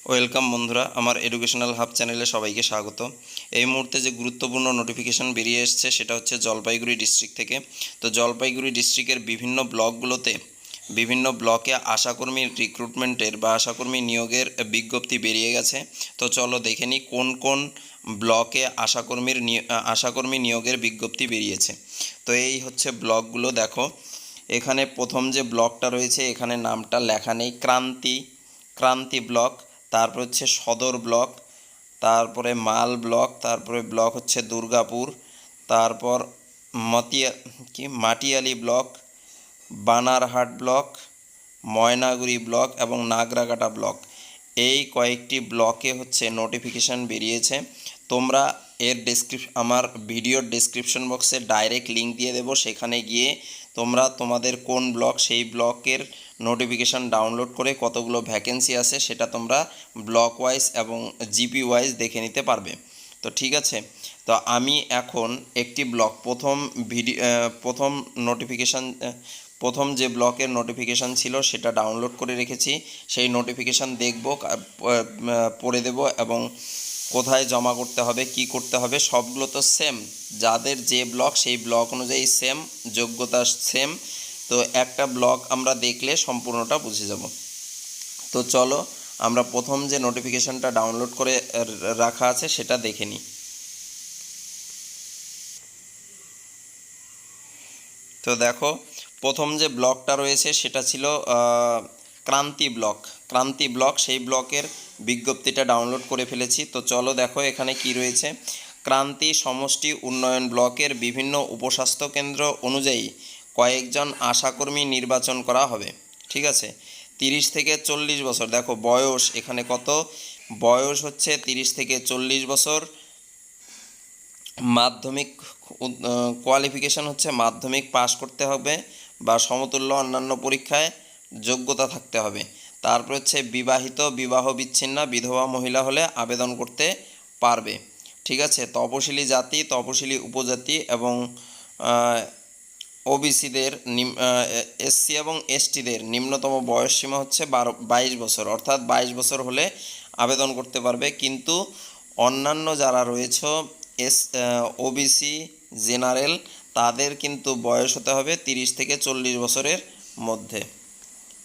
Welcome বন্ধুরা, আমার educational hub চ্যানেলে সবাইকে স্বাগত। এই মুহূর্তে যে গুরুত্বপূর্ণ নোটিফিকেশন বেরিয়ে এসেছে সেটা হচ্ছে জলপাইগুড়ি ডিস্ট্রিক্ট থেকে। তো জলপাইগুড়ি ডিস্ট্রিক্টের বিভিন্ন ব্লকে আশাকর্মী রিক্রুটমেন্টের বা আশাকর্মী নিয়োগের বিজ্ঞপ্তি বেরিয়ে গেছে। তো চলো দেখে নিই কোন কোন ব্লকে আশাকর্মী নিয়োগের বিজ্ঞপ্তি বেরিয়েছে। তো এই হচ্ছে ব্লকগুলো, দেখো এখানে প্রথম যে ব্লকটা রয়েছে এখানে নামটা লেখা নেই, ক্রান্তি ব্লক। তারপর হচ্ছে সদর ব্লক, তারপরে মাল ব্লক, তারপরে ব্লক হচ্ছে দুর্গাপুর, তারপর Matiali block, Banarhat block, Maynaguri block এবং নাগরাকাটা ব্লক। এই কয়েকটি ব্লকে হচ্ছে নোটিফিকেশান বেরিয়েছে। তোমরা আমার ভিডিওর ডেসক্রিপশন বক্সে ডাইরেক্ট লিঙ্ক দিয়ে দেবো, সেখানে গিয়ে তোমরা তোমাদের কোন ব্লক সেই ব্লকের নোটিফিকেশান ডাউনলোড করে কতগুলো ভ্যাকেন্সি আছে সেটা তোমরা ব্লক ওয়াইজ এবং জিপি ওয়াইজ দেখে নিতে পারবে। তো ঠিক আছে, তো আমি এখন একটি ব্লক প্রথম যে ব্লকের নোটিফিকেশান ছিল সেটা ডাউনলোড করে রেখেছি। সেই নোটিফিকেশান দেখব, পড়ে দেব এবং কোথায় জমা করতে হবে, কি করতে হবে, সবগুলো তো সেম। যাদের যে ব্লক সেই ব্লক অনুযায়ী সেম, যোগ্যতা সেম। তো একটা ব্লক আমরা দেখলে সম্পূর্ণটা বুঝে যাব। তো চলো আমরা প্রথম যে নোটিফিকেশানটা ডাউনলোড করে রাখা আছে সেটা দেখে নিই। তো দেখো প্রথম যে ব্লকটা রয়েছে সেটা ছিল ক্রান্তি ব্লক। সেই ব্লকের বিজ্ঞপ্তিটা ডাউনলোড করে ফেলেছি। তো চলো দেখো এখানে কি রয়েছে। ক্রান্তি সমষ্টি উন্নয়ন ব্লকের বিভিন্ন উপস্বাস্থ্য কেন্দ্র অনুযায়ী কয়েকজন আশাকর্মী নির্বাচন করা হবে। ঠিক আছে, 30 থেকে 40 বছর। দেখো বয়স এখানে কত, বয়স হচ্ছে 30 থেকে 40 বছর। মাধ্যমিক কোয়ালিফিকেশান হচ্ছে মাধ্যমিক পাশ করতে হবে বা সমতুল্য অন্যান্য পরীক্ষায় যোগ্যতা থাকতে হবে। তারপর হচ্ছে বিবাহ বিচ্ছিন্ন বিধবা মহিলা হলে আবেদন করতে পারবে। ঠিক আছে, তপশিলি জাতি, তপশিলি উপজাতি এবং ওবিসিদের, এসসি এবং এসটিদের নিম্নতম বয়সসীমা হচ্ছে 22 বছর, অর্থাৎ 22 বছর হলে আবেদন করতে পারবে। কিন্তু অন্যান্য যারা রয়েছে ওবিসি জেনারেল, তাদের কিন্তু বয়স হতে হবে 30 থেকে 40 বছরের মধ্যে।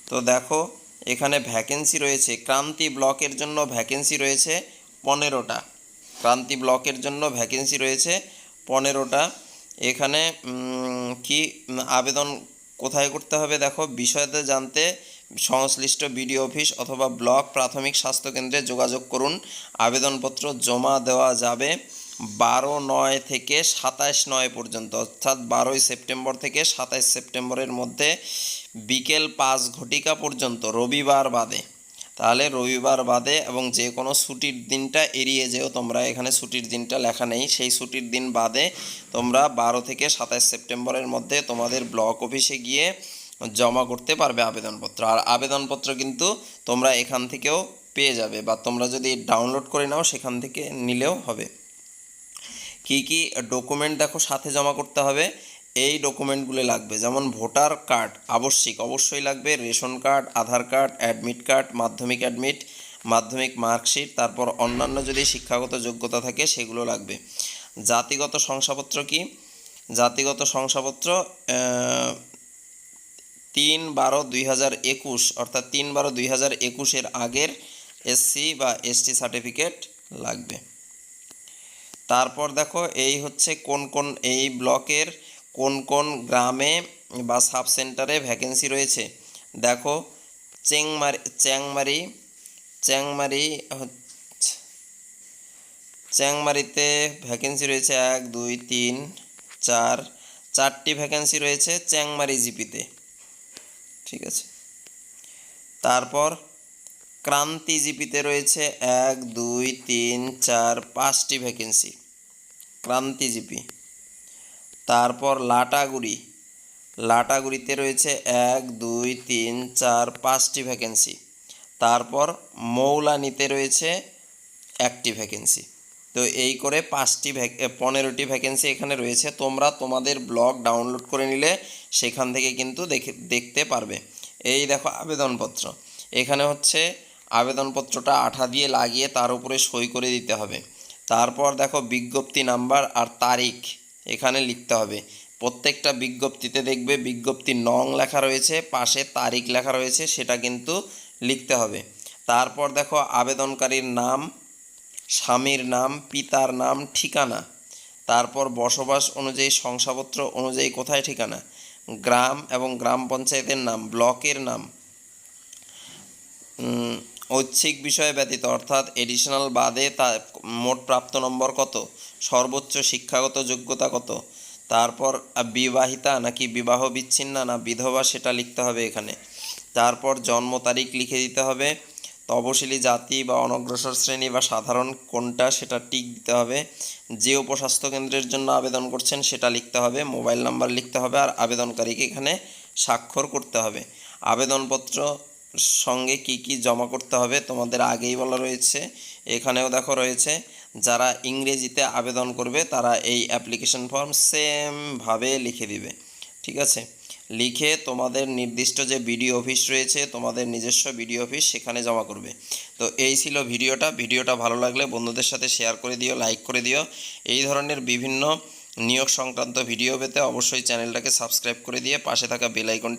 তো দেখো এখানে ভ্যাকেন্সি রয়েছে, ক্রান্তি ব্লকের জন্য ভ্যাকেন্সি রয়েছে 15টা। ক্রান্তি ব্লকের জন্য ভ্যাকেন্সি রয়েছে 15টা। এখানে কি আবেদন কোথায় করতে হবে দেখো, বিষয়তে জানতে সংশ্লিষ্ট বিডিও অফিস অথবা ব্লক প্রাথমিক স্বাস্থ্যকেন্দ্রে যোগাযোগ করুন। আবেদনপত্র জমা দেওয়া যাবে 12/9 থেকে 27/9 পর্যন্ত, অর্থাৎ 12ই সেপ্টেম্বর থেকে 27 সেপ্টেম্বরের মধ্যে বিকেল 5 ঘটিকা পর্যন্ত, রবিবার বাদে। তাহলে রবিবার বাদে এবং যে কোনো ছুটির দিনটা এড়িয়ে যেও তোমরা, এখানে ছুটির দিনটা লেখা নেই, সেই ছুটির দিন বাদে তোমরা 12 থেকে 27 সেপ্টেম্বরের মধ্যে তোমাদের ব্লক অফিসে গিয়ে জমা করতে পারবে আবেদনপত্র। আর আবেদনপত্র কিন্তু তোমরা এখান থেকেও পেয়ে যাবে, বা তোমরা যদি ডাউনলোড করে নাও সেখান থেকে নিলেও হবে। কি কি ডকুমেন্ট দেখো সাথে জমা করতে হবে, এই ডকুমেন্টগুলো লাগবে। যেমন ভোটার কার্ড অবশ্যই লাগবে, রেশন কার্ড, আধার কার্ড, অ্যাডমিট কার্ড, মাধ্যমিক অ্যাডমিট, মাধ্যমিক মার্কশিট, তারপর অন্যান্য যদি শিক্ষাগত যোগ্যতা থাকে সেগুলো লাগবে। জাতিগত শংসাপত্র কি, জাতিগত শংসাপত্র 3/12/2021, অর্থাৎ 3/12/2021 আগের এসসি বা এসটি সার্টিফিকেট লাগবে। তারপর দেখো এই হচ্ছে এই ব্লকের কোন কোন গ্রামে বা সাব সেন্টারে ভ্যাকেন্সি রয়েছে। দেখো চ্যাংমারিতে ভ্যাকেন্সি রয়েছে 1 2 3 4, 4টি ভ্যাকেন্সি রয়েছে চ্যাংমারি জিপিতে। ঠিক আছে, তারপর ক্রান্তি জিপিতে রয়েছে 1 2 3 4 5টি ভ্যাকেন্সি, ক্রান্তি জিপি। তারপর লাটাগুড়িতে রয়েছে 1 2 3 4 5টি ভ্যাকেন্সি। তারপর মৌলানিতে রয়েছে 1টি ভ্যাকেন্সি। তো এই করে 15টি ভ্যাকেন্সি এখানে রয়েছে। তোমরা তোমাদের ব্লগ ডাউনলোড করে নিলে সেখান থেকে কিন্তু দেখতে পারবে। এই দেখো আবেদনপত্র, এখানে হচ্ছে আবেদনপত্রটা আঠা দিয়ে লাগিয়ে তার উপরে সই করে দিতে হবে। তারপর দেখো বিজ্ঞপ্তি নাম্বার আর তারিখ এখানে লিখতে হবে। প্রত্যেকটা বিজ্ঞপ্তিতে দেখবে বিজ্ঞপ্তির নং লেখা রয়েছে, পাশে তারিখ লেখা রয়েছে, সেটা কিন্তু লিখতে হবে। তারপর দেখো আবেদনকারীর নাম, স্বামীর নাম, পিতার নাম, ঠিকানা, তারপর বসবাস অনুযায়ী শংসাপত্র অনুযায়ী কোথায় ঠিকানা, গ্রাম এবং গ্রাম পঞ্চায়েতের নাম, ব্লকের নাম, ঐচ্ছিক বিষয় ব্যতীত অর্থাৎ এডিশনাল বাদে তা মোট প্রাপ্ত নম্বর কত, সর্বোচ্চ শিক্ষাগত যোগ্যতা কত, তারপর বিবাহিতা নাকি বিবাহ বিচ্ছিন্না না বিধবা সেটা লিখতে হবে এখানে। তারপর জন্ম তারিখ লিখে দিতে হবে। তপশিলি জাতি বা অনগ্রসর শ্রেণী বা সাধারণ কোনটা সেটা টিক দিতে হবে। যে উপস্বাস্থ্য কেন্দ্রের জন্য আবেদন করছেন সেটা লিখতে হবে, মোবাইল নাম্বার লিখতে হবে, আর আবেদনকারীকে এখানে স্বাক্ষর করতে হবে। আবেদনপত্র সঙ্গে কি কি জমা করতে হবে তোমাদের আগেই বলা রয়েছে, এখানেও দেখো রয়েছে। যারা ইংরেজিতে আবেদন করবে তারা এই অ্যাপ্লিকেশন ফর্ম সেমভাবে লিখে দিবে, ঠিক আছে। লিখে তোমাদের নির্দিষ্ট যে বিডিও অফিস রয়েছে, তোমাদের নিজস্ব বিডিও অফিস, সেখানে জমা করবে। তো এই ছিল ভিডিওটা ভালো লাগলে বন্ধুদের সাথে শেয়ার করে দিও, লাইক করে দিও। এই ধরনের বিভিন্ন নিয়োগ সংক্রান্ত ভিডিও পেতে অবশ্যই চ্যানেলটাকে সাবস্ক্রাইব করে দিয়ে পাশে থাকা বেল আইকন